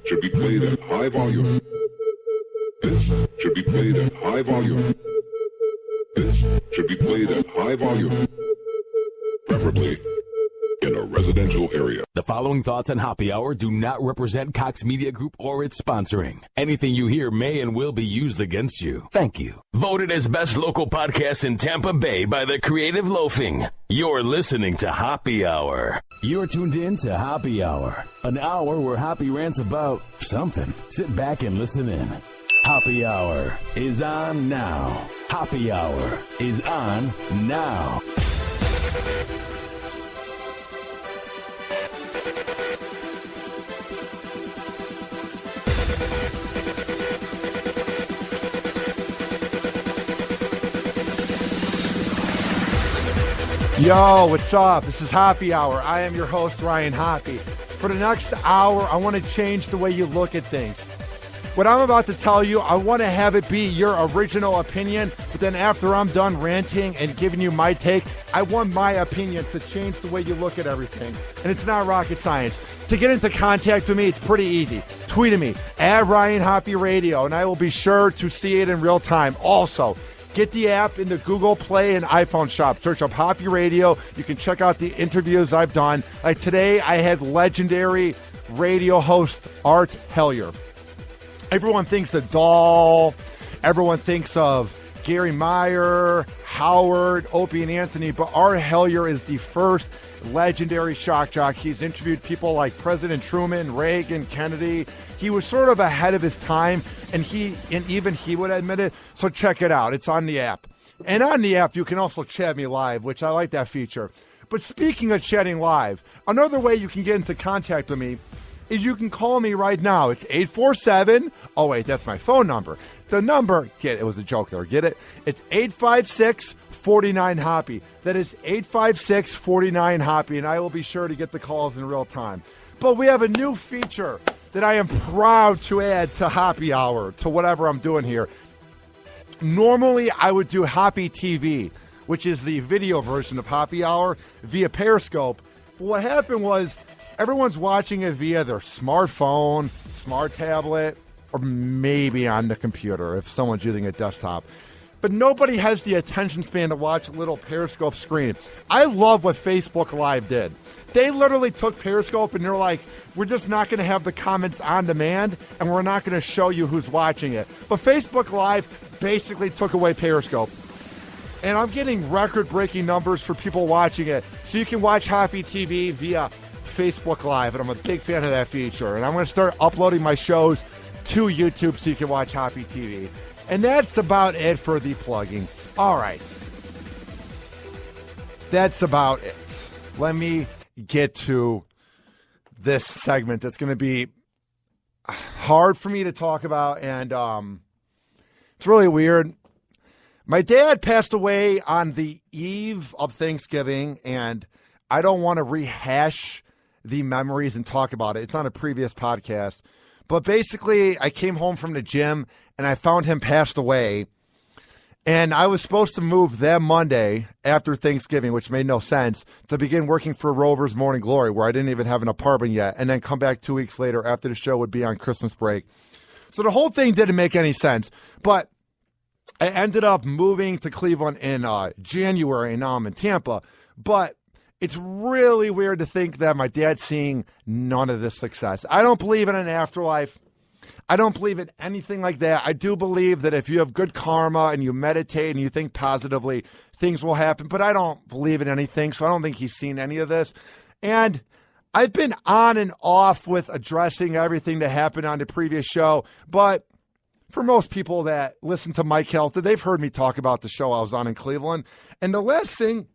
should be played at high volume. This should be played at high volume. This should be played at high volume. Preferably in a residential area. The following thoughts on Happy Hour do not represent Cox Media Group or its sponsoring. Anything you hear may and will be used against you. Thank you. Voted as best local podcast in Tampa Bay by the Creative Loafing. You're listening to Happy Hour. You're tuned in to Happy Hour, an hour where Happy rants about something. Sit back and listen in. Happy Hour is on now. Happy Hour is on now. Yo, what's up? This is Happy Hour. I am your host, Ryan Hoppe. For the next hour, I want to change the way you look at things. What I'm about to tell you, I want to have it be your original opinion, but then after I'm done ranting and giving you my take, I want my opinion to change the way you look at everything. And it's not rocket science. To get into contact with me, it's pretty easy. Tweet at me, at Ryan Hoppe Radio, and I will be sure to see it in real time. Also, get the app in the Google Play and iPhone shop. Search up Hoppe Radio. You can check out the interviews I've done. Like today, I had legendary radio host Art Hellier. Everyone thinks of Dahl. Everyone thinks of Gary Meyer, Howard, Opie, and Anthony. But Art Hellier is the first legendary shock jock. He's interviewed people like President Truman, Reagan, Kennedy. He was sort of ahead of his time, and even he would admit it. So check it out. It's on the app. And on the app, you can also chat me live, which I like that feature. But speaking of chatting live, another way you can get into contact with me is you can call me right now. It's 847. Oh, wait, that's my phone number. The number, it was a joke there. Get it? It's 856-49-HOPPE. That is 856-49-HOPPE, and I will be sure to get the calls in real time. But we have a new feature that I am proud to add to Happy Hour, to whatever I'm doing here. Normally, I would do Hoppe TV, which is the video version of Happy Hour, via Periscope. But what happened was everyone's watching it via their smartphone, smart tablet, or maybe on the computer if someone's using a desktop. But nobody has the attention span to watch a little Periscope screen. I love what Facebook Live did. They literally took Periscope and they're like, we're just not going to have the comments on demand and we're not going to show you who's watching it. But Facebook Live basically took away Periscope. And I'm getting record-breaking numbers for people watching it. So you can watch Hoppe TV via Facebook Live, and I'm a big fan of that feature. And I'm going to start uploading my shows to YouTube so you can watch Hoppe TV. And that's about it for the plugging. All right. That's about it. Let me get to this segment that's going to be hard for me to talk about, and it's really weird. My dad passed away on the eve of Thanksgiving, and I don't want to rehash the memories and talk about it. It's on a previous podcast. But basically, I came home from the gym, and I found him passed away. And I was supposed to move that Monday after Thanksgiving, which made no sense, to begin working for Rover's Morning Glory, where I didn't even have an apartment yet, and then come back 2 weeks later after the show would be on Christmas break. So the whole thing didn't make any sense. But I ended up moving to Cleveland in January, and now I'm in Tampa. But it's really weird to think that my dad's seeing none of this success. I don't believe in an afterlife. I don't believe in anything like that. I do believe that if you have good karma and you meditate and you think positively, things will happen. But I don't believe in anything, so I don't think he's seen any of this. And I've been on and off with addressing everything that happened on the previous show. But for most people that listen to Mike Helton, they've heard me talk about the show I was on in Cleveland. And the last thing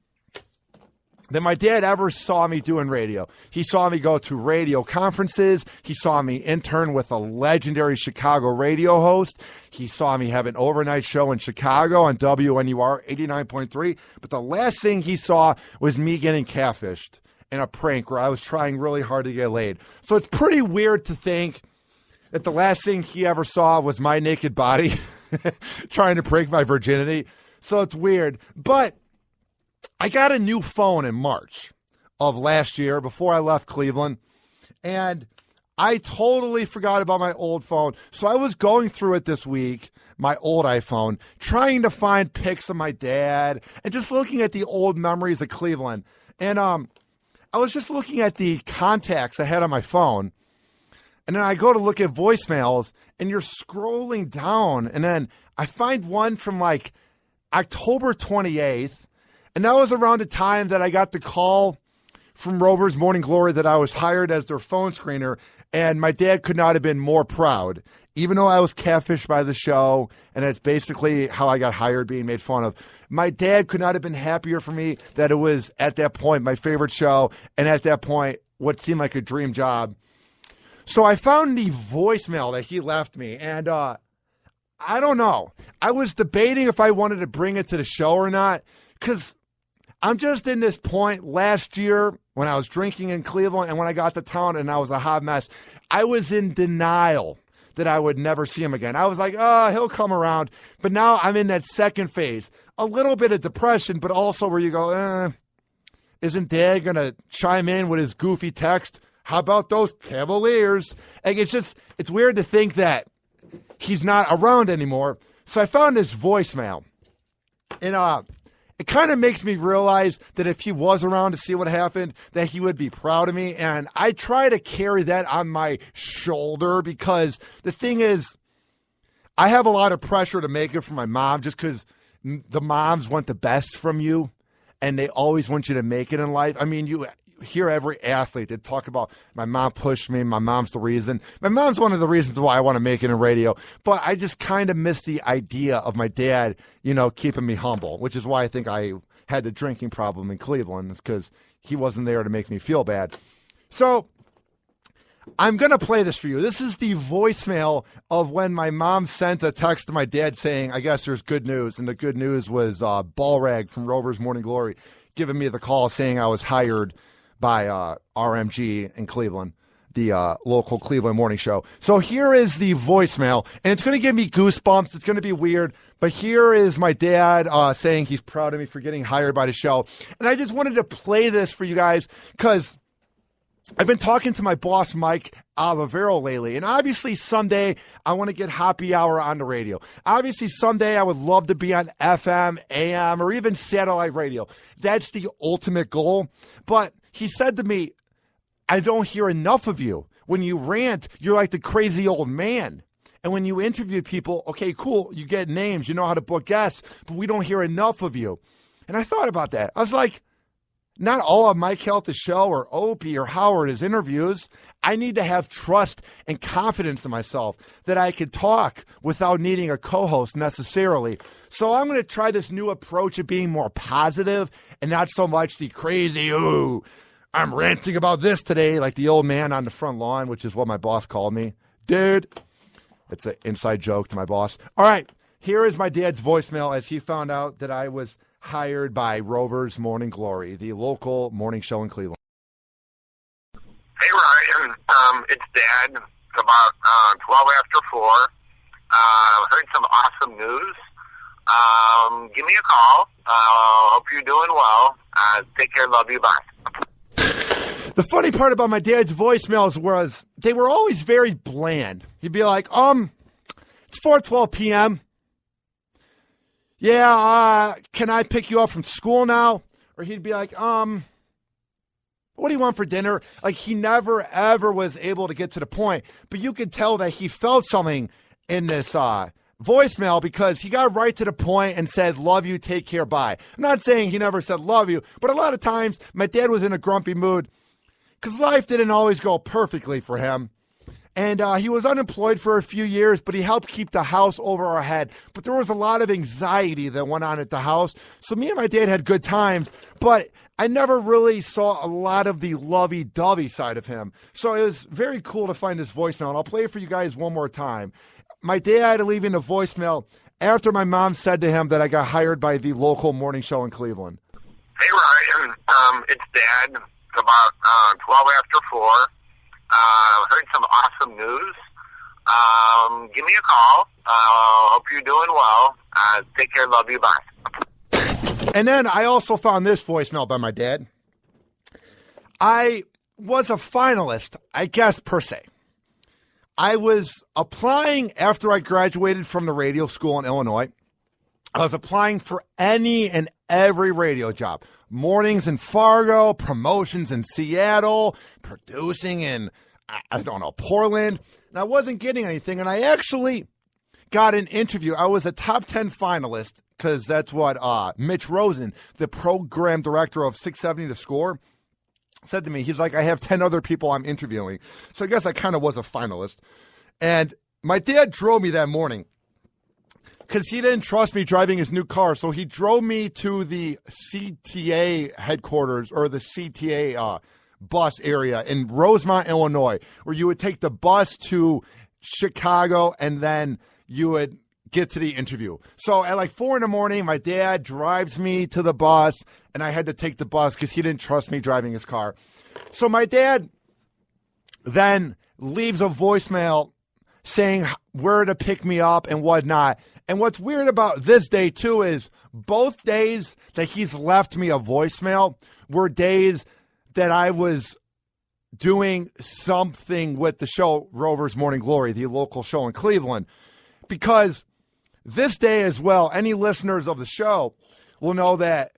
that my dad ever saw me do in radio, he saw me go to radio conferences. He saw me intern with a legendary Chicago radio host. He saw me have an overnight show in Chicago on WNUR 89.3. But the last thing he saw was me getting catfished in a prank where I was trying really hard to get laid. So it's pretty weird to think that the last thing he ever saw was my naked body trying to break my virginity. So it's weird. But I got a new phone in March of last year before I left Cleveland, and I totally forgot about my old phone. So I was going through it this week, my old iPhone, trying to find pics of my dad and just looking at the old memories of Cleveland. And I was just looking at the contacts I had on my phone. And then I go to look at voicemails, and you're scrolling down. And then I find one from like October 28th. And that was around the time that I got the call from Rover's Morning Glory that I was hired as their phone screener. And my dad could not have been more proud, even though I was catfished by the show. And it's basically how I got hired, being made fun of. My dad could not have been happier for me that it was at that point my favorite show. And at that point, what seemed like a dream job. So I found the voicemail that he left me. And I don't know. I was debating if I wanted to bring it to the show or not, because I'm just in this point last year when I was drinking in Cleveland and when I got to town and I was a hot mess. I was in denial that I would never see him again. I was like, oh, he'll come around. But now I'm in that second phase. A little bit of depression, but also where you go, isn't Dad going to chime in with his goofy text? How about those Cavaliers? Like, it's weird to think that he's not around anymore. So I found this voicemail. And it kind of makes me realize that if he was around to see what happened, that he would be proud of me. And I try to carry that on my shoulder because the thing is, I have a lot of pressure to make it for my mom just because the moms want the best from you and they always want you to make it in life. I mean, you hear every athlete that talk about my mom pushed me, my mom's the reason. My mom's one of the reasons why I want to make it in radio. But I just kind of miss the idea of my dad, keeping me humble, which is why I think I had the drinking problem in Cleveland, because he wasn't there to make me feel bad. So I'm going to play this for you. This is the voicemail of when my mom sent a text to my dad saying, I guess there's good news. And the good news was Ballrag from Rover's Morning Glory giving me the call saying I was hired by RMG in Cleveland, the local Cleveland morning show. So here is the voicemail, and it's going to give me goosebumps. It's going to be weird, but here is my dad saying he's proud of me for getting hired by the show. And I just wanted to play this for you guys because I've been talking to my boss, Mike Olivero, lately, and obviously someday I want to get Happy Hour on the radio. Obviously someday I would love to be on FM, AM, or even satellite radio. That's the ultimate goal. But he said to me, I don't hear enough of you. When you rant, you're like the crazy old man. And when you interview people, okay, cool, you get names, you know how to book guests, but we don't hear enough of you. And I thought about that. I was like, not all of Mike Helt's show or Opie or Howard is interviews. I need to have trust and confidence in myself that I could talk without needing a co-host necessarily. So I'm going to try this new approach of being more positive and not so much the crazy, ooh, I'm ranting about this today, like the old man on the front lawn, which is what my boss called me. Dude, it's an inside joke to my boss. All right, here is my dad's voicemail as he found out that I was hired by Rover's Morning Glory, the local morning show in Cleveland. Hey, Ryan. It's Dad. It's about 12 after 4. Heard some awesome news. Give me a call. Hope you're doing well. Take care. Love you. Bye. The funny part about my dad's voicemails was they were always very bland. He'd be like, it's 4:12 p.m. Yeah, can I pick you up from school now? Or he'd be like, what do you want for dinner? Like, he never, ever was able to get to the point. But you could tell that he felt something in this voicemail because he got right to the point and said, love you, take care, bye. I'm not saying he never said love you, but a lot of times my dad was in a grumpy mood because life didn't always go perfectly for him. And he was unemployed for a few years, but he helped keep the house over our head. But there was a lot of anxiety that went on at the house. So me and my dad had good times, but I never really saw a lot of the lovey-dovey side of him. So it was very cool to find this voicemail, and I'll play it for you guys one more time. My dad leaving the voicemail after my mom said to him that I got hired by the local morning show in Cleveland. Hey, Ryan. It's Dad. It's about 12 after 4. Heard some awesome news. Give me a call. Hope you're doing well. Take care. Love you. Bye. And then I also found this voicemail by my dad. I was a finalist, I guess, per se. I was applying after I graduated from the radio school in Illinois. I was applying for any and every radio job. Mornings in Fargo, promotions in Seattle, producing in, I don't know, Portland. And I wasn't getting anything. And I actually got an interview. I was a top 10 finalist because that's what Mitch Rosen, the program director of 670 The Score, said to me. He's like, I have 10 other people I'm interviewing. So I guess I kind of was a finalist. And my dad drove me that morning because he didn't trust me driving his new car. So he drove me to the CTA headquarters, or the CTA bus area in Rosemont, Illinois, where you would take the bus to Chicago and then you would get to the interview. So at like 4 a.m, my dad drives me to the bus, and I had to take the bus because he didn't trust me driving his car. So my dad then leaves a voicemail saying where to pick me up and whatnot. And what's weird about this day, too, is both days that he's left me a voicemail were days that I was doing something with the show Rover's Morning Glory, the local show in Cleveland. Because this day as well, any listeners of the show will know that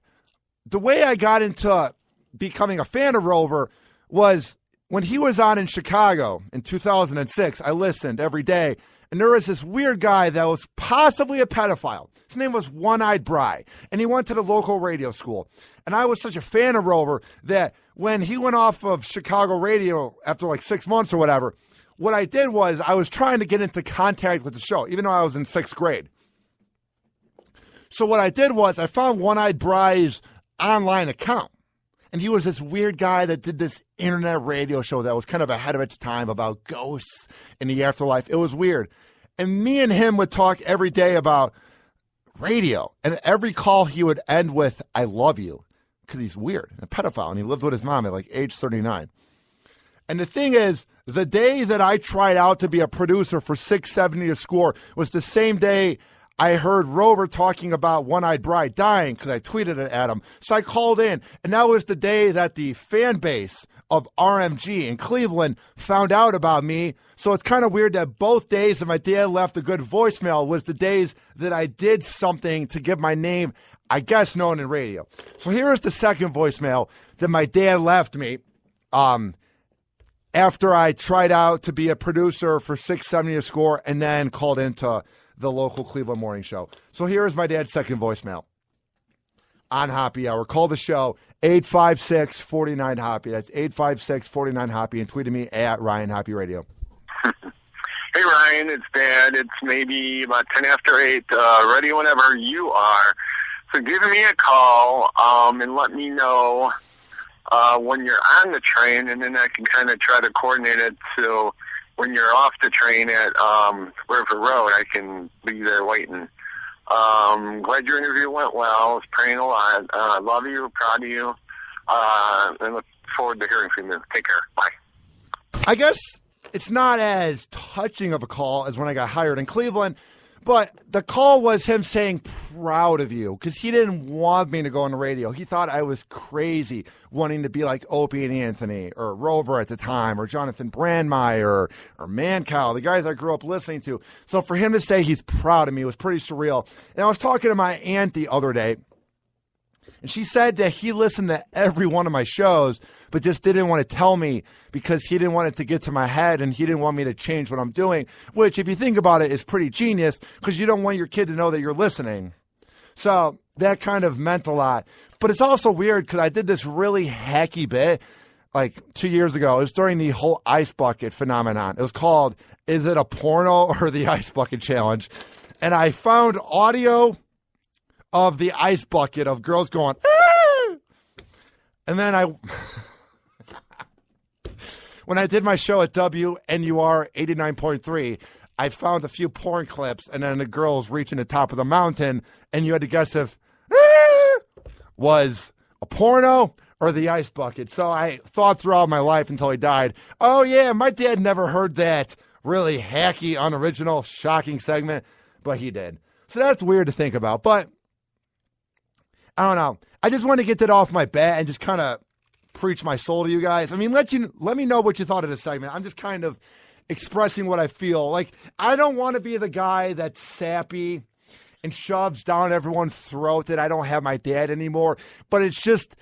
the way I got into becoming a fan of Rover was when he was on in Chicago in 2006. I listened every day, and there was this weird guy that was possibly a pedophile. His name was One-Eyed Bry, and he went to the local radio school. And I was such a fan of Rover that when he went off of Chicago radio after like 6 months or whatever, what I did was I was trying to get into contact with the show, even though I was in 6th grade. So what I did was I found One-Eyed Bry's online account. And he was this weird guy that did this internet radio show that was kind of ahead of its time about ghosts in the afterlife. It was weird. And me and him would talk every day about radio. And every call he would end with, I love you, because he's weird, a pedophile. And he lived with his mom at like age 39. And the thing is, the day that I tried out to be a producer for 670 The Score was the same day I heard Rover talking about One-Eyed Bry dying, because I tweeted it at him. So I called in, and that was the day that the fan base of RMG in Cleveland found out about me. So it's kind of weird that both days that my dad left a good voicemail was the days that I did something to get my name, I guess, known in radio. So here is the second voicemail that my dad left me after I tried out to be a producer for 670 The Score and then called into the local Cleveland morning show. So here is my dad's second voicemail on Hoppe Hour. Call the show, 856-49-HOPPE. That's 856-49-HOPPE, and tweet at me at Ryan Hoppe Radio. Hey, Ryan, it's Dad. It's maybe about 10 after 8. Ready whenever you are. So give me a call and let me know when you're on the train, and then I can kind of try to coordinate it so when you're off the train at River Road, I can be there waiting. Glad your interview went well. I was praying a lot. Love you, proud of you, and look forward to hearing from you. Take care. Bye. I guess it's not as touching of a call as when I got hired in Cleveland, but the call was him saying proud of you, because he didn't want me to go on the radio. He thought I was crazy wanting to be like Opie and Anthony or Rover at the time, or Jonathan Brandmeier or Mancow, the guys I grew up listening to. So for him to say he's proud of me was pretty surreal. And I was talking to my aunt the other day, and she said that he listened to every one of my shows, but just didn't want to tell me because he didn't want it to get to my head and he didn't want me to change what I'm doing, which, if you think about it, is pretty genius, because you don't want your kid to know that you're listening. So that kind of meant a lot. But it's also weird because I did this really hacky bit like 2 years ago. It was during the whole ice bucket phenomenon. It was called, Is It a Porno or the Ice Bucket Challenge? And I found audio of the ice bucket of girls going, ah! And then when I did my show at WNUR 89.3, I found a few porn clips, and then the girls reaching the top of the mountain, and you had to guess if was a porno or the ice bucket. So I thought throughout my life until he died, oh yeah, my dad never heard that really hacky, unoriginal, shocking segment, but he did. So that's weird to think about, but I don't know. I just want to get that off my bat and just kind of preach my soul to you guys. I mean, let me know what you thought of this segment. I'm just kind of expressing what I feel. Like, I don't want to be the guy that's sappy and shoves down everyone's throat that I don't have my dad anymore. But it's just,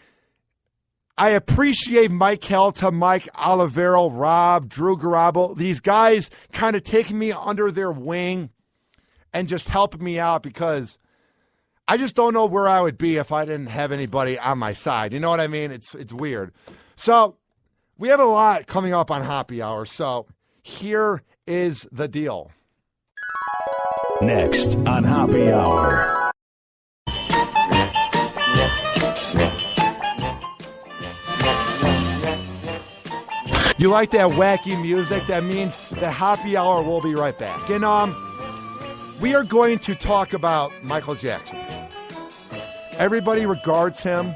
I appreciate Mike Calta, Mike Olivero, Rob, Drew Garabo, these guys kind of taking me under their wing and just helping me out, because I just don't know where I would be if I didn't have anybody on my side. You know what I mean? It's weird. So we have a lot coming up on Happy Hour. So here is the deal. Next on Happy Hour. You like that wacky music? That means the Happy Hour will be right back. And we are going to talk about Michael Jackson. Everybody regards him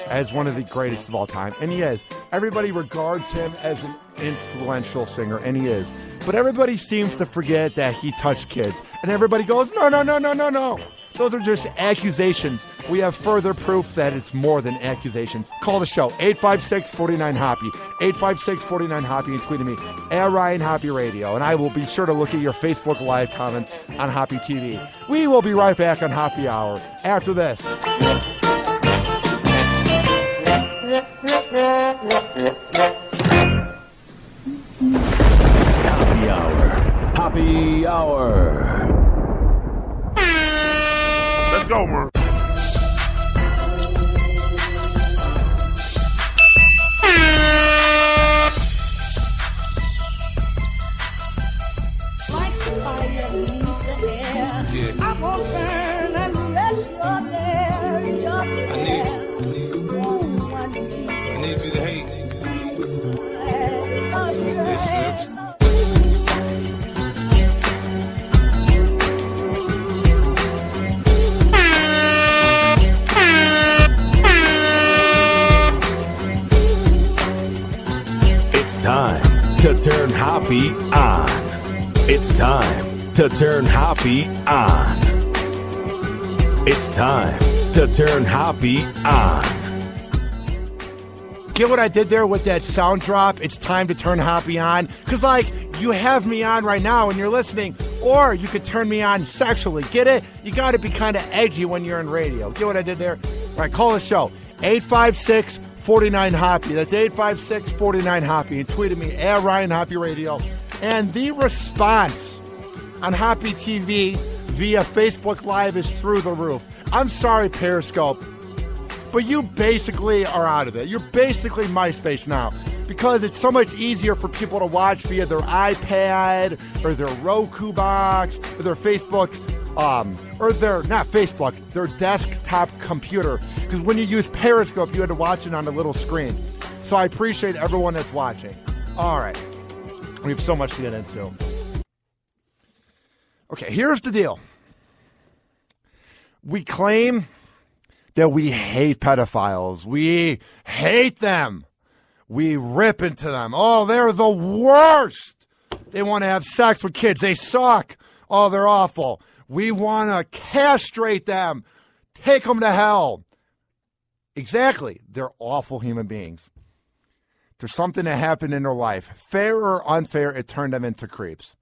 as one of the greatest of all time, and he is. Everybody regards him as an influential singer, and he is. But everybody seems to forget that he touched kids, and everybody goes, no. Those are just accusations. We have further proof that it's more than accusations. Call the show, 856-49-HOPPY, 856-49-HOPPY, and tweet at me, at Ryan Hoppe Radio, and I will be sure to look at your Facebook Live comments on Hoppe TV. We will be right back on Happy Hour after this. Happy Hour. Happy Hour. Let's go, man. Like fire needs a hair. Yeah. I won't burn unless you're there. You're there. I need you. Ooh, I need you to hate. Yes, It's time to turn Hoppe on. It's time to turn Hoppe on. It's time to turn Hoppe on. Get what I did there with that sound drop? It's time to turn Hoppe on. Because, like, you have me on right now and you're listening. Or you could turn me on sexually. Get it? You got to be kind of edgy when you're in radio. Get what I did there? All right, call the show. 856-49-HOPPY. That's 856-49-HOPPY. And tweet at me, at Ryan Hoppe Radio. And the response on Hoppe TV via Facebook Live is through the roof. I'm sorry, Periscope, but you basically are out of it. You're basically MySpace now, because it's so much easier for people to watch via their iPad or their Roku box or their Facebook, or their desktop computer. Because when you use Periscope, you had to watch it on a little screen. So I appreciate everyone that's watching. All right. We have so much to get into. Okay, here's the deal. We claim that we hate pedophiles. We hate them. We rip into them. Oh, they're the worst. They want to have sex with kids. They suck. Oh, they're awful. We want to castrate them. Take them to hell. Exactly. They're awful human beings. There's something that happened in their life. Fair or unfair, it turned them into creeps.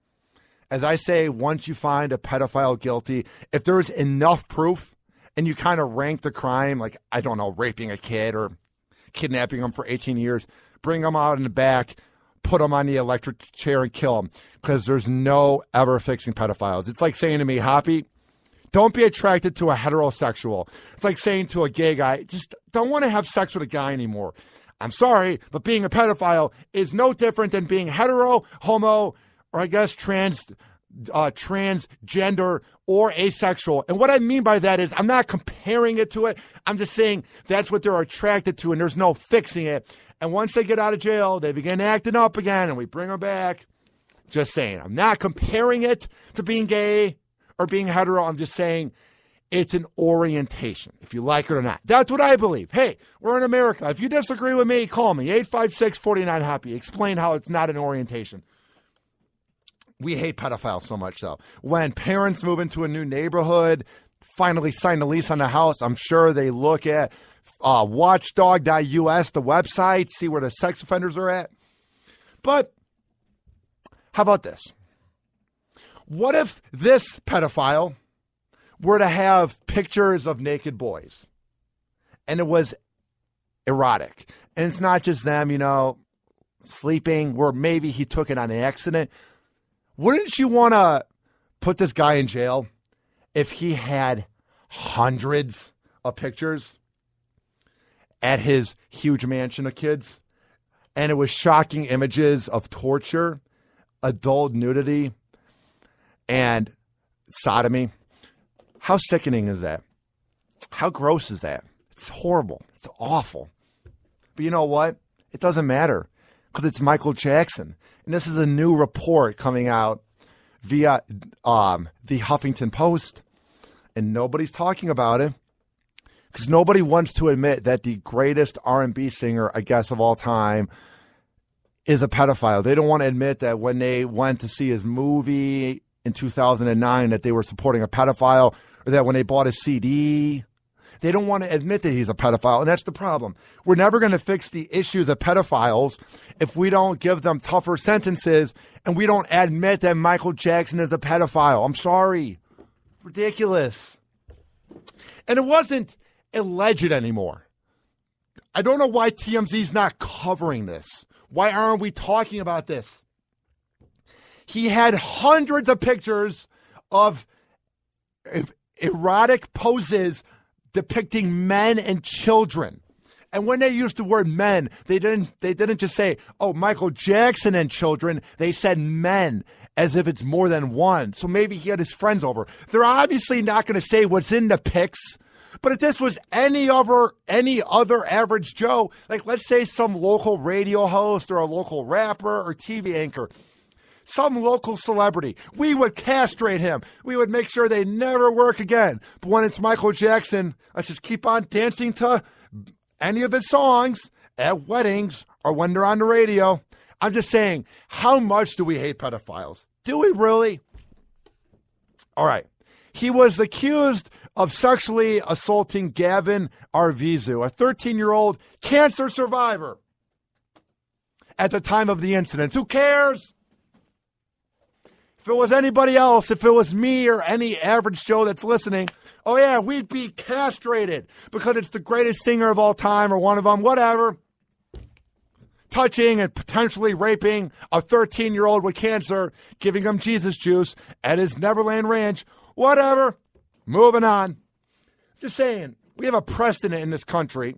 As I say, once you find a pedophile guilty, if there's enough proof and you kind of rank the crime, like, I don't know, raping a kid or kidnapping them for 18 years, bring them out in the back, put them on the electric chair and kill them, because there's no ever fixing pedophiles. It's like saying to me, Hoppe, don't be attracted to a heterosexual. It's like saying to a gay guy, just don't want to have sex with a guy anymore. I'm sorry, but being a pedophile is no different than being hetero, homo, or I guess transgender or asexual. And what I mean by that is I'm not comparing it to it. I'm just saying that's what they're attracted to, and there's no fixing it. And once they get out of jail, they begin acting up again, and we bring them back. Just saying. I'm not comparing it to being gay or being hetero. I'm just saying it's an orientation, if you like it or not. That's what I believe. Hey, we're in America. If you disagree with me, call me, 856-49-HOPPY. Explain how it's not an orientation. We hate pedophiles so much, though. When parents move into a new neighborhood, finally sign a lease on the house, I'm sure they look at watchdog.us, the website, see where the sex offenders are at. But How about this? What if this pedophile were to have pictures of naked boys and it was erotic? And it's not just them, sleeping, or maybe he took it on an accident. Wouldn't you want to put this guy in jail if he had hundreds of pictures at his huge mansion of kids and it was shocking images of torture, adult nudity, and sodomy? How sickening is that? How gross is that? It's horrible. It's awful. But you know what? It doesn't matter because it's Michael Jackson. And this is a new report coming out via the Huffington Post. And nobody's talking about it because nobody wants to admit that the greatest R&B singer, I guess, of all time is a pedophile. They don't want to admit that when they went to see his movie in 2009 that they were supporting a pedophile, or that when they bought a CD, they don't want to admit that he's a pedophile. And that's the problem. We're never going to fix the issues of pedophiles if we don't give them tougher sentences and we don't admit that Michael Jackson is a pedophile. I'm sorry. Ridiculous. And it wasn't alleged anymore. I don't know why TMZ's not covering this. Why aren't we talking about this? He had hundreds of pictures of erotic poses depicting men and children. And when they used the word men, they didn't just say, oh, Michael Jackson and children. They said men, as if it's more than one. So maybe he had his friends over. They're obviously not going to say what's in the pics. But if this was any other average Joe, like let's say some local radio host or a local rapper or TV anchor, some local celebrity, we would castrate him. We would make sure they never work again. But when it's Michael Jackson, let's just keep on dancing to any of his songs at weddings or when they're on the radio. I'm just saying, how much do we hate pedophiles? Do we really? All right. He was accused of sexually assaulting Gavin Arvizu, a 13-year-old cancer survivor, at the time of the incident. Who cares? If it was anybody else, if it was me or any average Joe that's listening, oh yeah, we'd be castrated because it's the greatest singer of all time or one of them, whatever. Touching and potentially raping a 13-year-old with cancer, giving him Jesus juice at his Neverland Ranch, whatever. Moving on. Just saying, we have a precedent in this country.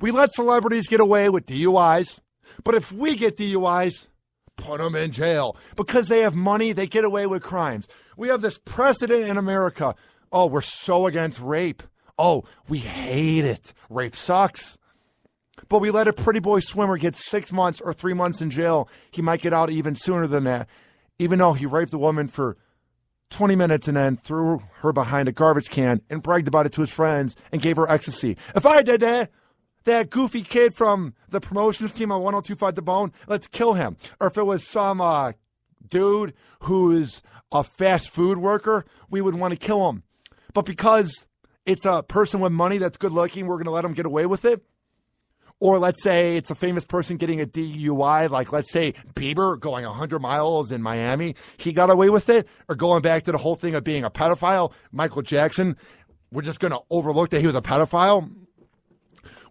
We let celebrities get away with DUIs, but if we get DUIs, put them in jail. Because they have money, they get away with crimes. We have this precedent in America. Oh, we're so against rape. Oh, we hate it. Rape sucks. But we let a pretty boy swimmer get 6 months or 3 months in jail. He might get out even sooner than that, even though he raped a woman for 20 minutes and then threw her behind a garbage can and bragged about it to his friends and gave her ecstasy. If I did that goofy kid from the promotions team on 102.5 The Bone, let's kill him. Or if it was some dude who is a fast food worker, we would want to kill him. But because it's a person with money that's good looking, we're going to let him get away with it. Or let's say it's a famous person getting a DUI, like let's say Bieber going 100 miles in Miami. He got away with it. Or going back to the whole thing of being a pedophile, Michael Jackson, we're just going to overlook that he was a pedophile.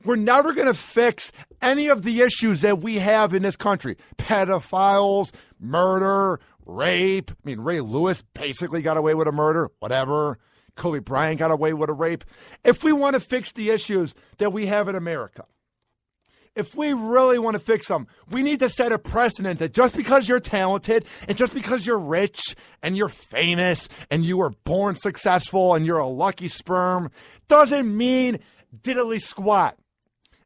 We're never going to fix any of the issues that we have in this country. Pedophiles, murder, rape. I mean, Ray Lewis basically got away with a murder, whatever. Kobe Bryant got away with a rape. If we want to fix the issues that we have in America, if we really want to fix them, we need to set a precedent that just because you're talented and just because you're rich and you're famous and you were born successful and you're a lucky sperm doesn't mean diddly squat.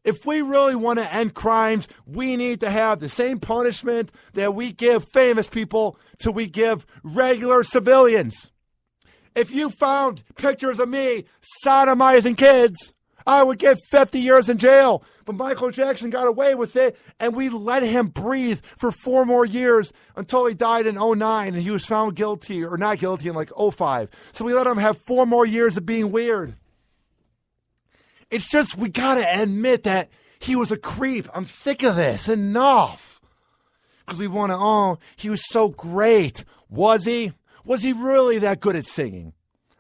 If we really want to end crimes, we need to have the same punishment that we give famous people to we give regular civilians. If you found pictures of me sodomizing kids, I would get 50 years in jail. But Michael Jackson got away with it, and we let him breathe for 4 more years until he died in 2009, and he was found guilty, or not guilty, in like 2005. So we let him have 4 more years of being weird. It's just, we got to admit that he was a creep. I'm sick of this. Enough. because we want to, oh, he was so great. Was he? Was he really that good at singing?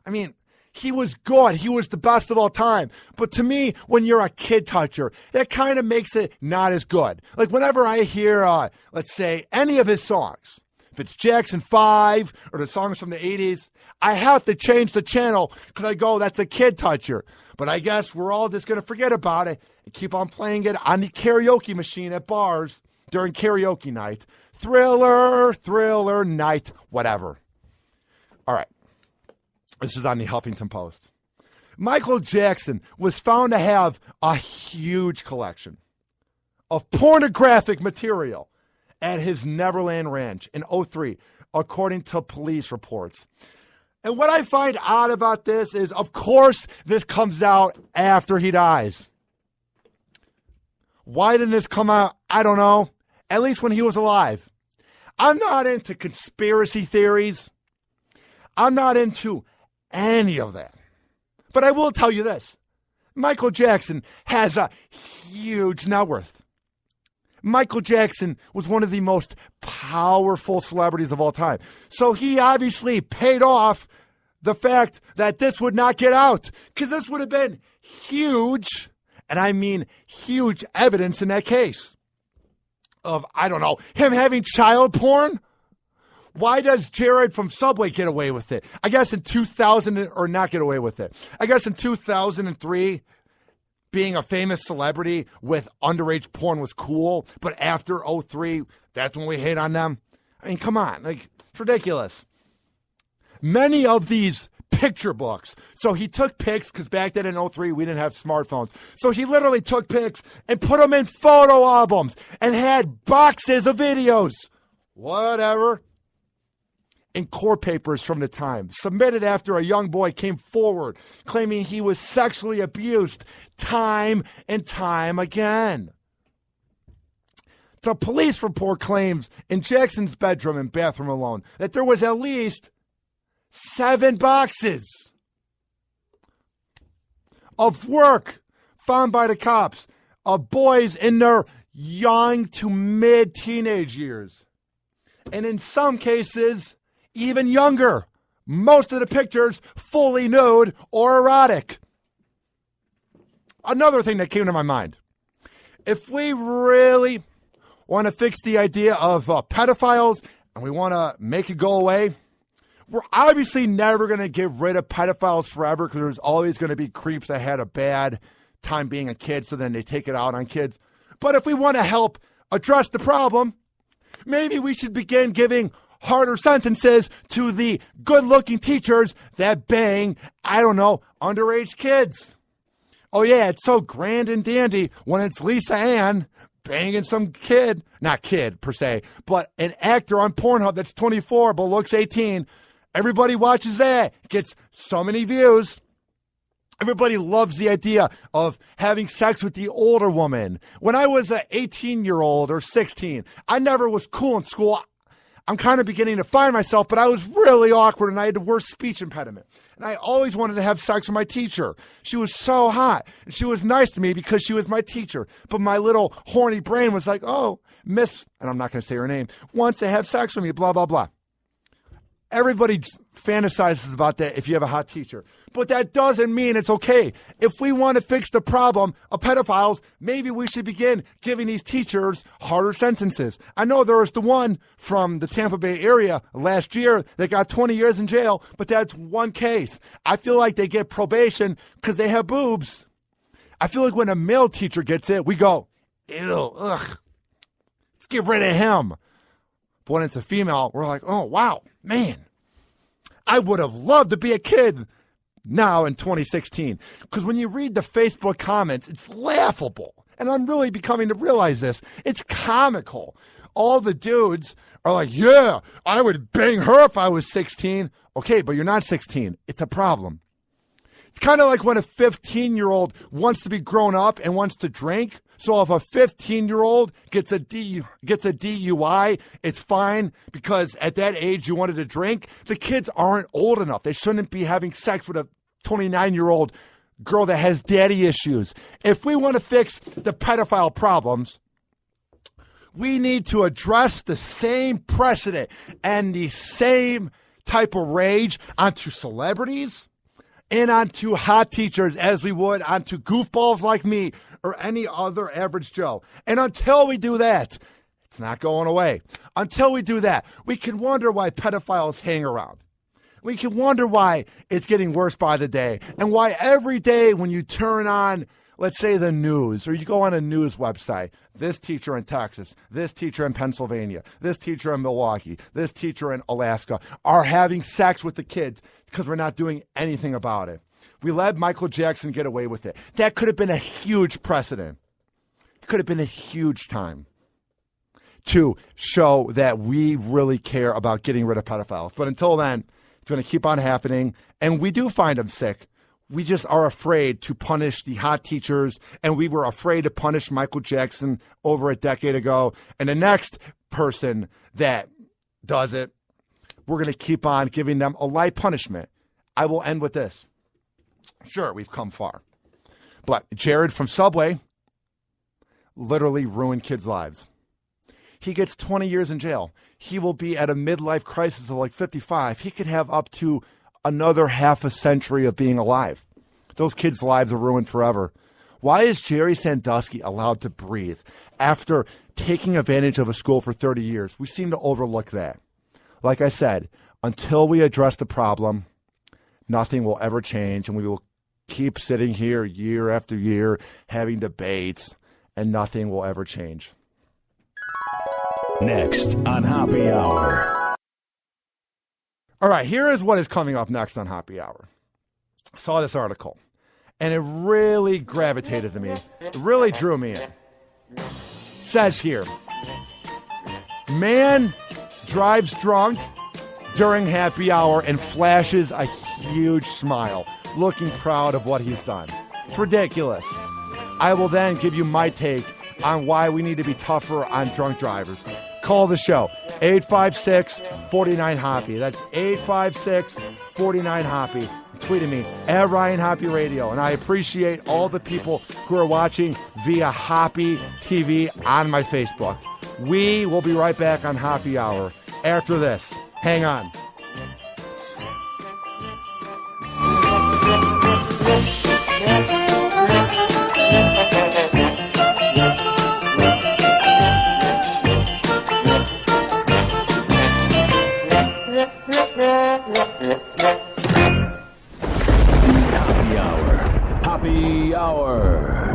I mean, he was good. He was the best of all time. But to me, when you're a kid toucher, that kind of makes it not as good. Like whenever I hear, let's say, any of his songs, if it's Jackson 5 or the songs from the 80s, I have to change the channel because I go, that's a kid toucher. But I guess we're all just going to forget about it and keep on playing it on the karaoke machine at bars during karaoke night. Thriller night, whatever. All right. This is on the Huffington Post. Michael Jackson was found to have a huge collection of pornographic material at his Neverland Ranch in 2003, according to police reports. And what I find odd about this is, of course, this comes out after he dies. Why didn't this come out? I don't know. At least when he was alive. I'm not into conspiracy theories. I'm not into any of that. But I will tell you this. Michael Jackson has a huge net worth. Michael Jackson was one of the most powerful celebrities of all time. So he obviously paid off the fact that this would not get out, because this would have been huge, and I mean huge evidence in that case of, I don't know, him having child porn. Why does Jared from Subway get away with it? I guess in 2000, or not get away with it. I guess in 2003, being a famous celebrity with underage porn was cool. But after 2003, that's when we hate on them. I mean, come on. Like, it's ridiculous. Many of these picture books. So he took pics, because back then in 2003, we didn't have smartphones. So he literally took pics and put them in photo albums and had boxes of videos. Whatever. In court papers from the time, submitted after a young boy came forward claiming he was sexually abused time and time again. The police report claims in Jackson's bedroom and bathroom alone that there was at least 7 boxes of work found by the cops of boys in their young to mid-teenage years. And in some cases, even younger. Most of the pictures fully nude or erotic. Another thing that came to my mind. If we really want to fix the idea of pedophiles and we want to make it go away, we're obviously never going to get rid of pedophiles forever, because there's always going to be creeps that had a bad time being a kid, so then they take it out on kids. But if we want to help address the problem, maybe we should begin giving harder sentences to the good-looking teachers that bang, I don't know, underage kids. Oh, yeah, it's so grand and dandy when it's Lisa Ann banging some kid, not kid per se, but an actor on Pornhub that's 24 but looks 18. Everybody watches that, gets so many views. Everybody loves the idea of having sex with the older woman. When I was an 18-year-old or 16, I never was cool in school. I'm kind of beginning to find myself, but I was really awkward and I had the worst speech impediment. And I always wanted to have sex with my teacher. She was so hot and she was nice to me because she was my teacher. But my little horny brain was like, oh, Miss, and I'm not going to say her name, wants to have sex with me, blah, blah, blah. Everybody fantasizes about that if you have a hot teacher. But that doesn't mean it's okay. If we want to fix the problem of pedophiles, maybe we should begin giving these teachers harder sentences. I know there was the one from the Tampa Bay area last year that got 20 years in jail, but that's one case. I feel like they get probation because they have boobs. I feel like when a male teacher gets it, we go, ew, ugh, let's get rid of him. But when it's a female, we're like, oh, wow, man, I would have loved to be a kid now in 2016. Because when you read the Facebook comments, it's laughable. And I'm really becoming to realize this. It's comical. All the dudes are like, yeah, I would bang her if I was 16. Okay, but you're not 16. It's a problem. It's kind of like when a 15-year-old wants to be grown up and wants to drink. So if a 15-year-old gets a DUI, it's fine because at that age you wanted to drink. The kids aren't old enough. They shouldn't be having sex with a 29-year-old girl that has daddy issues. If we want to fix the pedophile problems, We need to address the same precedent and the same type of rage onto celebrities and onto hot teachers as we would onto goofballs like me or any other average Joe. And until we do that, it's not going away. Until we do that, we can wonder why pedophiles hang around. We can wonder why it's getting worse by the day and why every day when you turn on, let's say, the news or you go on a news website, this teacher in Texas, this teacher in Pennsylvania, this teacher in Milwaukee, this teacher in Alaska are having sex with the kids because we're not doing anything about it. We let Michael Jackson get away with it. That could have been a huge precedent. It could have been a huge time to show that we really care about getting rid of pedophiles. But until then, it's going to keep on happening, and we do find them sick. We just are afraid to punish the hot teachers, and we were afraid to punish Michael Jackson over a decade ago. And the next person that does it, we're going to keep on giving them a light punishment. I will end with this. Sure, we've come far. But Jared from Subway literally ruined kids' lives. He gets 20 years in jail. He will be at a midlife crisis of like 55. He could have up to another half a century of being alive. Those kids' lives are ruined forever. Why is Jerry Sandusky allowed to breathe after taking advantage of a school for 30 years? We seem to overlook that. Like I said, until we address the problem, nothing will ever change, and we will keep sitting here year after year having debates, and nothing will ever change. Next on Happy Hour. All right, here is what is coming up next on Happy Hour. I saw this article, and it really gravitated to me. It really drew me in. It says here, man drives drunk during happy hour and flashes a huge smile, looking proud of what he's done. It's ridiculous. I will then give you my take on why we need to be tougher on drunk drivers. Call the show, 856-49-HOPPY. That's 856-49-HOPPY. Tweet at me, at Ryan Hoppe Radio. And I appreciate all the people who are watching via Hoppe TV on my Facebook. We will be right back on Happy Hour after this. Hang on. Happy Hour.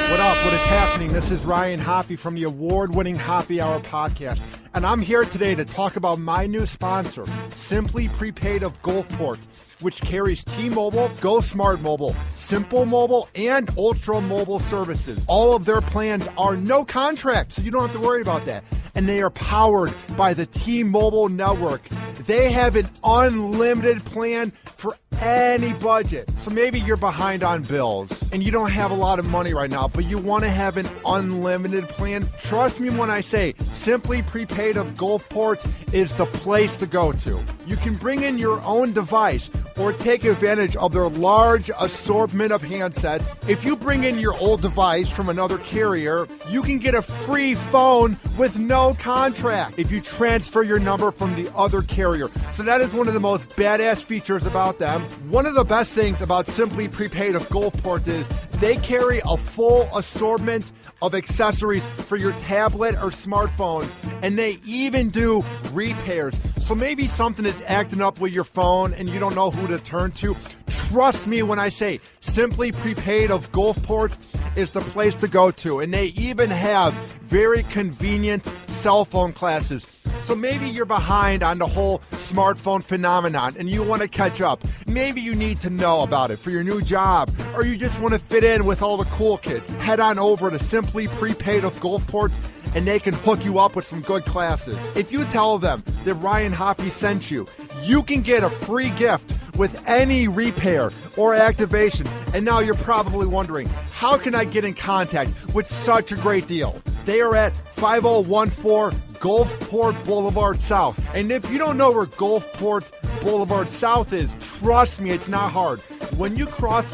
What up? What is happening? This is Ryan Hoppe from the award-winning Happy Hour podcast, and I'm here today to talk about my new sponsor, Simply Prepaid of Gulfport, which carries T-Mobile, Go Smart Mobile, Simple Mobile, and Ultra Mobile services. All of their plans are no contract, so you don't have to worry about that. And they are powered by the T-Mobile network. They have an unlimited plan for any budget. So maybe you're behind on bills and you don't have a lot of money right now, but you want to have an unlimited plan. Trust me when I say Simply Prepaid of Gulfport is the place to go to. You can bring in your own device or take advantage of their large assortment of handsets. If you bring in your old device from another carrier, you can get a free phone with no contract if you transfer your number from the other carrier. So that is one of the most badass features about them. One of the best things about Simply Prepaid of Gulfport is they carry a full assortment of accessories for your tablet or smartphone, and they even do repairs. So maybe something is acting up with your phone and you don't know who to turn to. Trust me when I say Simply Prepaid of Gulfport is the place to go to. And they even have very convenient cell phone classes. So maybe you're behind on the whole smartphone phenomenon and you want to catch up. Maybe you need to know about it for your new job, or you just want to fit in with all the cool kids. Head on over to Simply Prepaid of Gulfport and they can hook you up with some good classes. If you tell them that Ryan Hoppe sent you, you can get a free gift with any repair or activation. And now you're probably wondering, how can I get in contact with such a great deal? They are at 5014 Gulfport Boulevard South. And if you don't know where Gulfport Boulevard South is, trust me, it's not hard. When you cross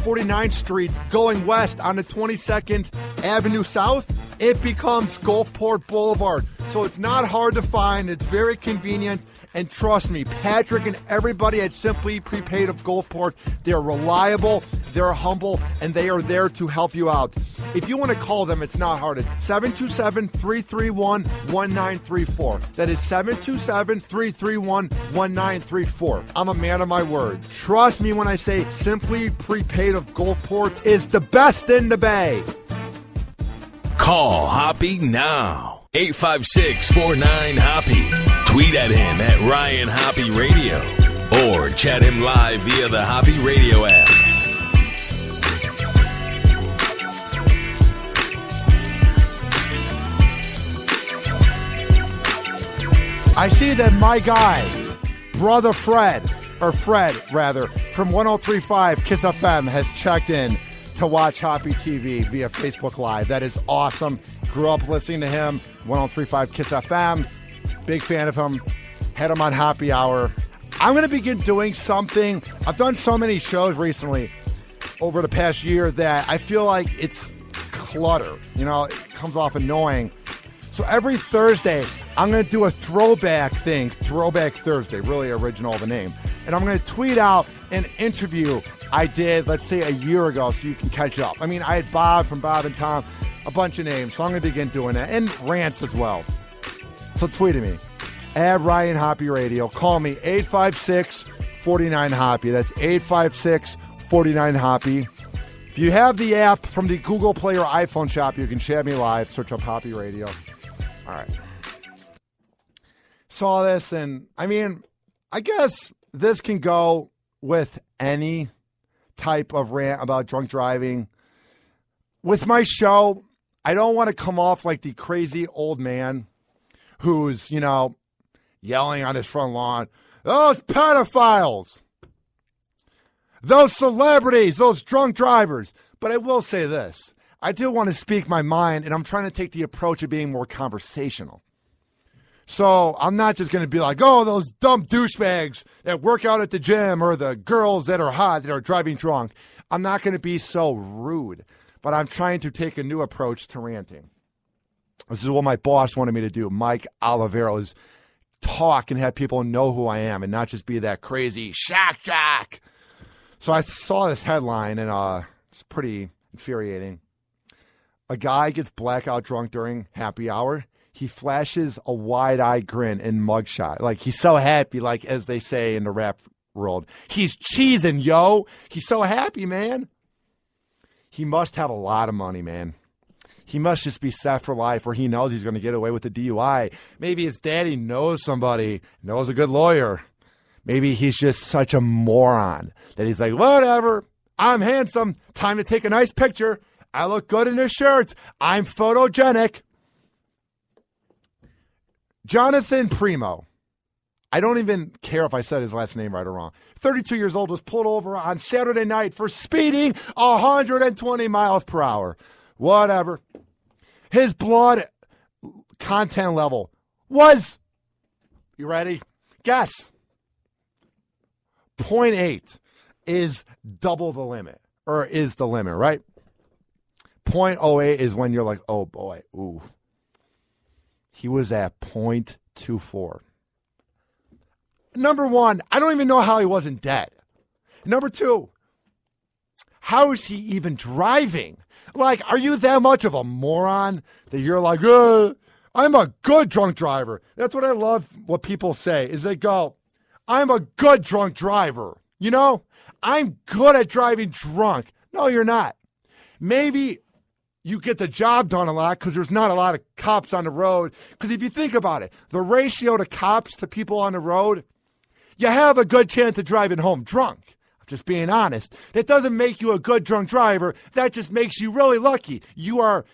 49th Street going west on the 22nd Avenue South, it becomes Gulfport Boulevard. So it's not hard to find. It's very convenient. And trust me, Patrick and everybody at Simply Prepaid of Gulfport, they're reliable, they're humble, and they are there to help you out. If you want to call them, it's not hard. It's 727-331-1934. That is 727-331-1934. I'm a man of my word. Trust me when I say Simply Prepaid of Gulfport is the best in the Bay. Call Hoppe now. 856-49-HOPPE. Tweet at him at Ryan Hoppe Radio. Or chat him live via the Hoppe Radio app. I see that my guy, Brother Fred, or Fred rather, from 103.5 Kiss FM has checked in to watch Hoppe TV via Facebook Live. That is awesome. Grew up listening to him, 103.5 Kiss FM. Big fan of him. Had him on Happy Hour. I'm going to begin doing something. I've done so many shows recently over the past year that I feel like it's clutter. You know, it comes off annoying. So every Thursday, I'm going to do a throwback thing. Throwback Thursday. Really original, the name. And I'm going to tweet out an interview I did, let's say, a year ago so you can catch up. I mean, I had Bob from Bob and Tom, a bunch of names. So I'm going to begin doing that. And rants as well. So tweet at me. At Ryan Hoppe Radio. Call me 856-49-HOPPE. That's 856-49-HOPPE. If you have the app from the Google Play or iPhone shop, you can chat me live. Search up Hoppe Radio. All right. Saw this, and I mean, I guess this can go with any type of rant about drunk driving. With my show, I don't want to come off like the crazy old man who's, you know, yelling on his front lawn, those pedophiles, those celebrities, those drunk drivers. But I will say this. I do want to speak my mind, and I'm trying to take the approach of being more conversational. So I'm not just going to be like, oh, those dumb douchebags that work out at the gym or the girls that are hot that are driving drunk. I'm not going to be so rude, but I'm trying to take a new approach to ranting. This is what my boss wanted me to do. Mike Olivero is talk and have people know who I am and not just be that crazy shack jack. So I saw this headline, and it's pretty infuriating. A guy gets blackout drunk during happy hour. He flashes a wide-eyed grin in mugshot. Like, he's so happy, like, as they say in the rap world. He's cheesing, yo. He's so happy, man. He must have a lot of money, man. He must just be set for life, or he knows he's going to get away with the DUI. Maybe his daddy knows somebody, knows a good lawyer. Maybe he's just such a moron that he's like, whatever, I'm handsome. Time to take a nice picture. I look good in this shirt. I'm photogenic. Jonathan Primo. I don't even care if I said his last name right or wrong. 32 years old, was pulled over on Saturday night for speeding 120 miles per hour. Whatever. His blood content level was, you ready? Guess. 0.8 is double the limit, or is the limit, right? 0.08 is when you're like, oh boy, ooh. He was at 0.24. Number one, I don't even know how he wasn't dead. Number two, how is he even driving? Like, are you that much of a moron that you're like, I'm a good drunk driver? That's what I love what people say, is they go, I'm a good drunk driver. You know, I'm good at driving drunk. No, you're not. Maybe you get the job done a lot because there's not a lot of cops on the road. Because if you think about it, the ratio to cops to people on the road, you have a good chance of driving home drunk. I'm just being honest. That doesn't make you a good drunk driver. That just makes you really lucky. You are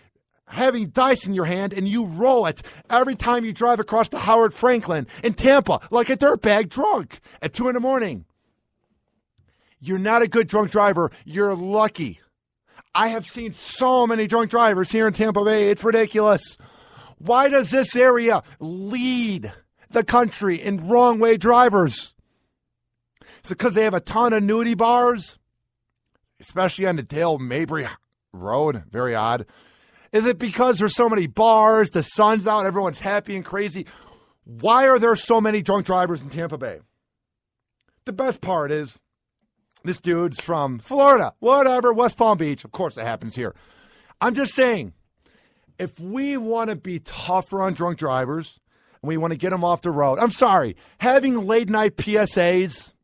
having dice in your hand and you roll it every time you drive across the Howard Franklin in Tampa like a dirtbag drunk at 2 a.m. You're not a good drunk driver. You're lucky. I have seen so many drunk drivers here in Tampa Bay. It's ridiculous. Why does this area lead the country in wrong way drivers? Is it because they have a ton of nudie bars? Especially on the Dale Mabry Road. Very odd. Is it because there's so many bars, the sun's out, everyone's happy and crazy? Why are there so many drunk drivers in Tampa Bay? The best part is this dude's from Florida, whatever, West Palm Beach. Of course, it happens here. I'm just saying, if we want to be tougher on drunk drivers and we want to get them off the road, I'm sorry, having late night PSAs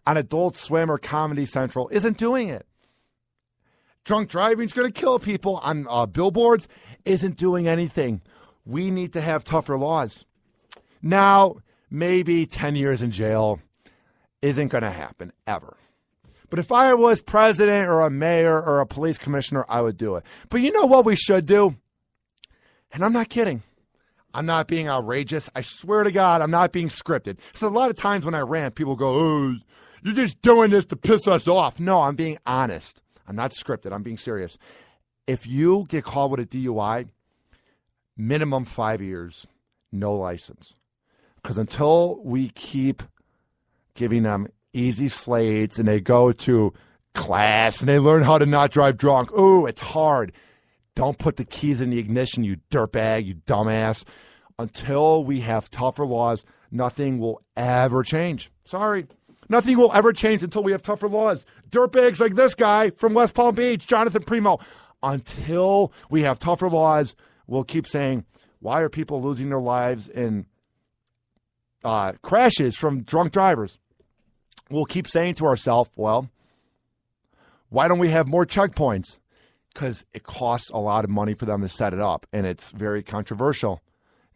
on Adult Swim or Comedy Central isn't doing it. Drunk driving is going to kill people on billboards isn't doing anything. We need to have tougher laws. Now, maybe 10 years in jail isn't going to happen ever. But if I was president or a mayor or a police commissioner, I would do it. But you know what we should do? And I'm not kidding. I'm not being outrageous. I swear to God, I'm not being scripted. So a lot of times when I rant, people go, oh, you're just doing this to piss us off. No, I'm being honest. I'm not scripted. I'm being serious. If you get caught with a DUI, minimum 5 years, no license. Because until we keep giving them easy slates and they go to class and they learn how to not drive drunk, ooh, it's hard. Don't put the keys in the ignition, you dirtbag, you dumbass. Until we have tougher laws, nothing will ever change. Sorry. Nothing will ever change until we have tougher laws. Dirtbags like this guy from West Palm Beach, Jonathan Primo. Until we have tougher laws, we'll keep saying, why are people losing their lives in crashes from drunk drivers? We'll keep saying to ourselves, well, why don't we have more checkpoints? Because it costs a lot of money for them to set it up, and it's very controversial.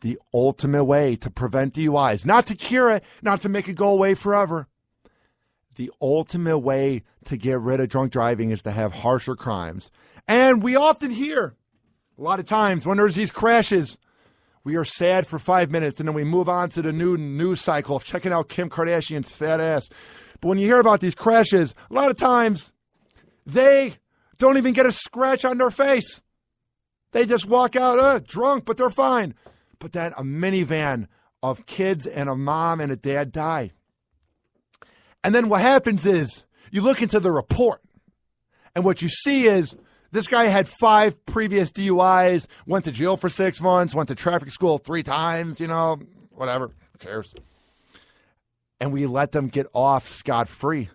The ultimate way to prevent DUIs, not to cure it, not to make it go away forever. The ultimate way to get rid of drunk driving is to have harsher crimes. And we often hear, a lot of times when there's these crashes, we are sad for 5 minutes, and then we move on to the new news cycle of checking out Kim Kardashian's fat ass. But when you hear about these crashes, a lot of times they don't even get a scratch on their face. They just walk out drunk, but they're fine. But then a minivan of kids and a mom and a dad die. And then what happens is you look into the report, and what you see is this guy had 5 previous DUIs, went to jail for 6 months, went to traffic school 3 times, whatever. Who cares? And we let them get off scot-free.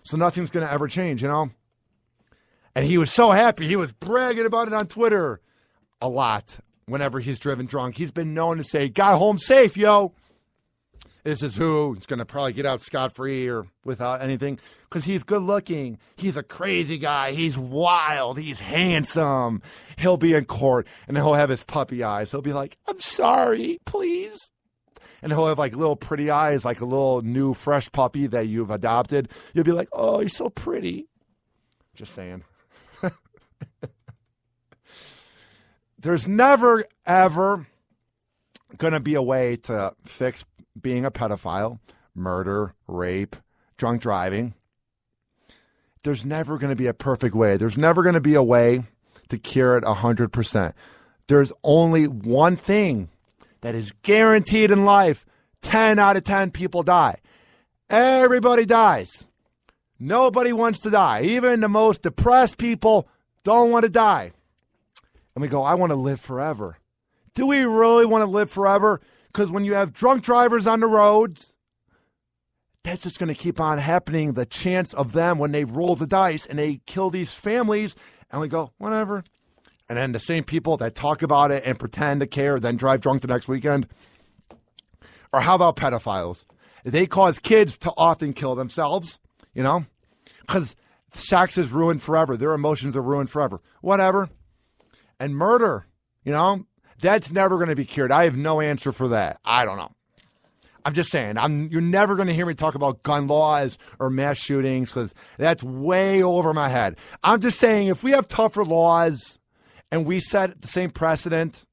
So nothing's going to ever change, And he was so happy. He was bragging about it on Twitter a lot whenever he's driven drunk. He's been known to say, got home safe, yo. This is who is going to probably get out scot-free or without anything because he's good looking. He's a crazy guy. He's wild. He's handsome. He'll be in court and he'll have his puppy eyes. He'll be like, I'm sorry, please. And he'll have like little pretty eyes, like a little new fresh puppy that you've adopted. You'll be like, oh, he's so pretty. Just saying. There's never, ever going to be a way to fix being a pedophile, murder, rape, drunk driving. There's never going to be a perfect way. There's never going to be a way to cure it 100%. There's only one thing that is guaranteed in life. 10 out of 10 people die. Everybody dies. Nobody wants to die. Even the most depressed people don't want to die. And we go, I want to live forever. Do we really want to live forever? Because when you have drunk drivers on the roads, that's just going to keep on happening. The chance of them when they roll the dice and they kill these families, and we go, whatever. And then the same people that talk about it and pretend to care, then drive drunk the next weekend. Or how about pedophiles? They cause kids to often kill themselves, because sex is ruined forever. Their emotions are ruined forever. Whatever. And murder, that's never going to be cured. I have no answer for that. I don't know. I'm just saying, you're never going to hear me talk about gun laws or mass shootings because that's way over my head. I'm just saying if we have tougher laws and we set the same precedent,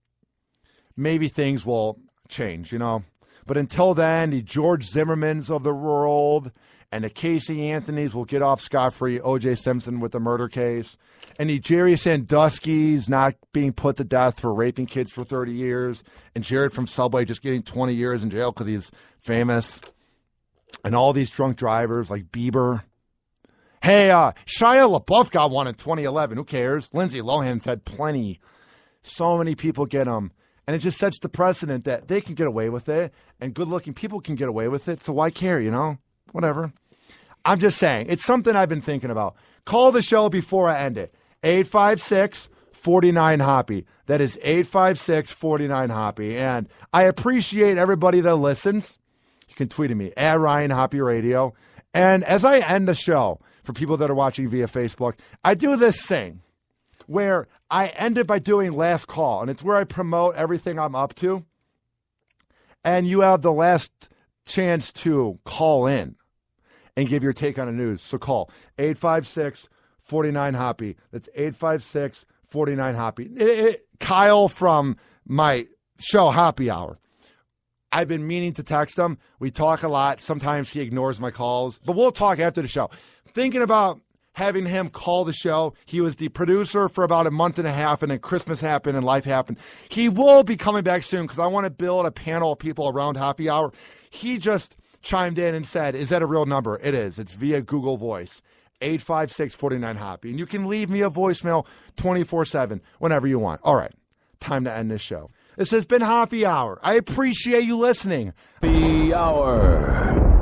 maybe things will change, But until then, the George Zimmermans of the world and the Casey Anthonys will get off scot-free. O.J. Simpson with the murder case. And the Jerry Sandusky's not being put to death for raping kids for 30 years. And Jared from Subway just getting 20 years in jail because he's famous. And all these drunk drivers like Bieber. Hey, Shia LaBeouf got one in 2011. Who cares? Lindsay Lohan's had plenty. So many people get them. And it just sets the precedent that they can get away with it, and good-looking people can get away with it. So why care, Whatever. I'm just saying. It's something I've been thinking about. Call the show before I end it. 856-49-HOPPY. That is 856-49-HOPPY. And I appreciate everybody that listens. You can tweet at me, at Ryan Hoppy Radio. And as I end the show, for people that are watching via Facebook, I do this thing where I end it by doing last call, and it's where I promote everything I'm up to. And you have the last chance to call in and give your take on the news. So call 856-49-HOPPY. That's 856-49-HOPPY. Kyle from my show, Happy Hour. I've been meaning to text him. We talk a lot. Sometimes he ignores my calls, but we'll talk after the show. Thinking about having him call the show. He was the producer for about a month and a half, and then Christmas happened and life happened. He will be coming back soon because I want to build a panel of people around Happy Hour. He just chimed in and said, is that a real number? It is. It's via Google Voice, 856-49-HOPPY. And you can leave me a voicemail 24/7 whenever you want. All right, time to end this show. This has been Happy Hour. I appreciate you listening. Happy Hour.